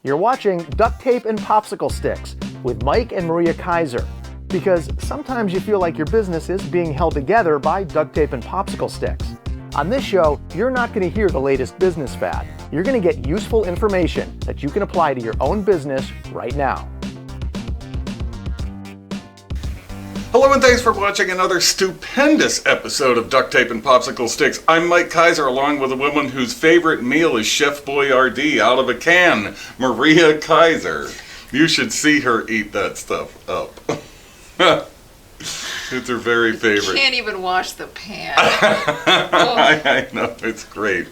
You're watching Duct Tape and Popsicle Sticks with Mike and Maria Keiser. Because sometimes you feel like your business is being held together by duct tape and popsicle sticks. On this show, you're not going to hear the latest business fad. You're going to get useful information that you can apply to your own business right now. Hello and thanks for watching another stupendous episode of Duct Tape and Popsicle Sticks. I'm Mike Keiser, along with a woman whose favorite meal is Chef Boyardee out of a can, Maria Keiser. You should see her eat that stuff up. It's her very favorite. You can't even wash the pan. I know, it's great.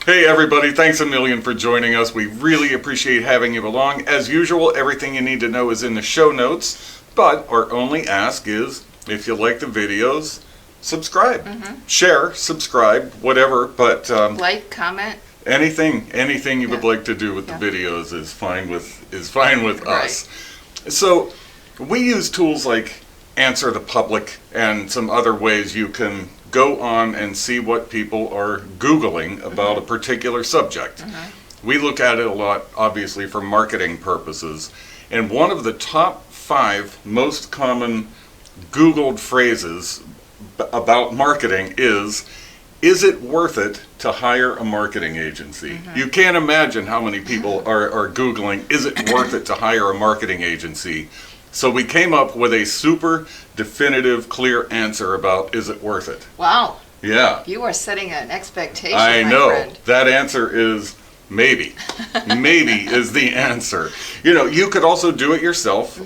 Hey everybody, thanks a million for joining us. We really appreciate having you along. As usual, everything you need to know is in the show notes. But our only ask is, if you like the videos, subscribe. Share, subscribe, whatever, but... like, comment. Anything you would like to do with the videos is fine with us. So, we use tools like Answer the Public and some other ways you can go on and see what people are Googling about a particular subject. We look at it a lot, obviously, for marketing purposes. And one of the top 5 most common Googled phrases about marketing is it worth it to hire a marketing agency? You can't imagine how many people are Googling, is it worth it to hire a marketing agency? So we came up with a super definitive, clear answer about is it worth it? Wow. Yeah. You are setting an expectation, I my know. friend. That answer is maybe. Maybe is the answer. You know, you could also do it yourself.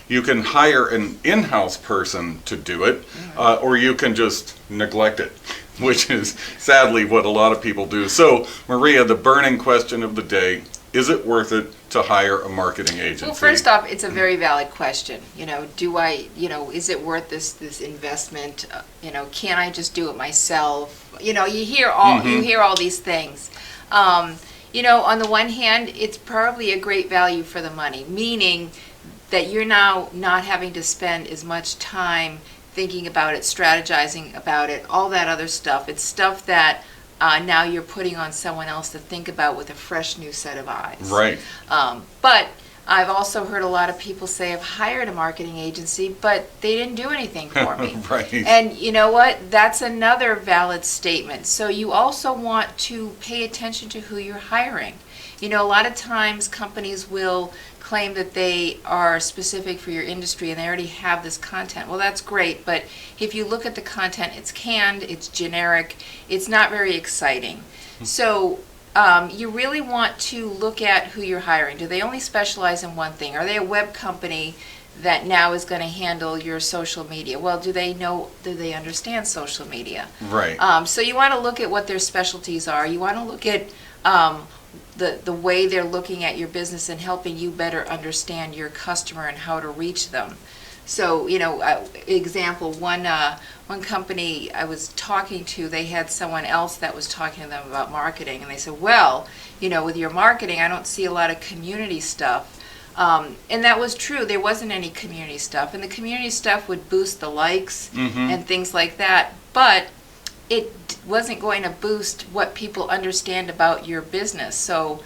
You can hire an in-house person to do it, or you can just neglect it, which is sadly what a lot of people do. So, Maria, the burning question of the day, is it worth it to hire a marketing agency? Well, first off, it's a very valid question. You know, is it worth this investment? Can I just do it myself? You know, you hear all these things. On the one hand, it's probably a great value for the money, meaning that you're now not having to spend as much time thinking about it, strategizing about it, all that other stuff. It's stuff that now you're putting on someone else to think about with a fresh new set of eyes. Right. But I've also heard a lot of people say I've hired a marketing agency, but they didn't do anything for me. Right. And you know what? That's another valid statement. So you also want to pay attention to who you're hiring. You know, a lot of times companies will claim that they are specific for your industry and they already have this content. Well, that's great, but if you look at the content, it's canned, it's generic, it's not very exciting. So you really want to look at who you're hiring. Do they only specialize in one thing? Are they a web company that now is going to handle your social media? Well, do they understand social media? Right. So you want to look at what their specialties are. You want to look at the way they're looking at your business and helping you better understand your customer and how to reach them. So, example, one company I was talking to, they had someone else that was talking to them about marketing, and they said, well, with your marketing, I don't see a lot of community stuff. And that was true. There wasn't any community stuff, and the community stuff would boost the likes and things like that, but it wasn't going to boost what people understand about your business. So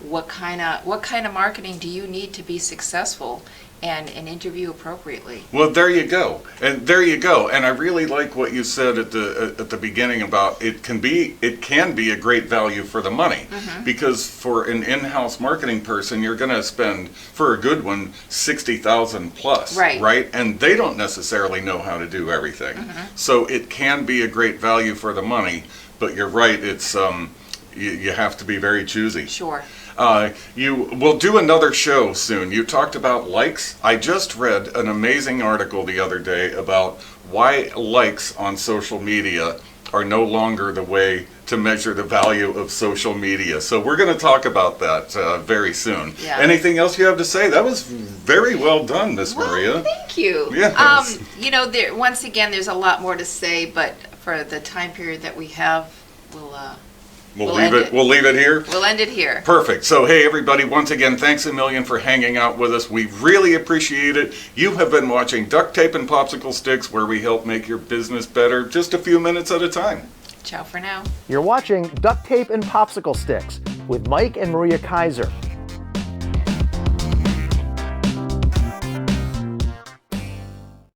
what kind of marketing do you need to be successul and interview appropriately? Well, there you go. And I really like what you said at the beginning about it can be a great value for the money. Because for an in-house marketing person, you're going to spend, for a good one, $60,000 plus, right? And they don't necessarily know how to do everything. So it can be a great value for the money, but you're right, it's you have to be very choosy. Sure. You will do another show soon. You talked about likes. I just read an amazing article the other day about why likes on social media are no longer the way to measure the value of social media. So we're going to talk about that very soon. Yeah. Anything else you have to say? That was very well done, Miss Maria. Thank you. Yes. Once again, there's a lot more to say, but for the time period that we have, We'll leave it here? We'll end it here. Perfect. So, hey, everybody, once again, thanks a million for hanging out with us. We really appreciate it. You have been watching Duct Tape and Popsicle Sticks, where we help make your business better just a few minutes at a time. Ciao for now. You're watching Duct Tape and Popsicle Sticks with Mike and Maria Keiser,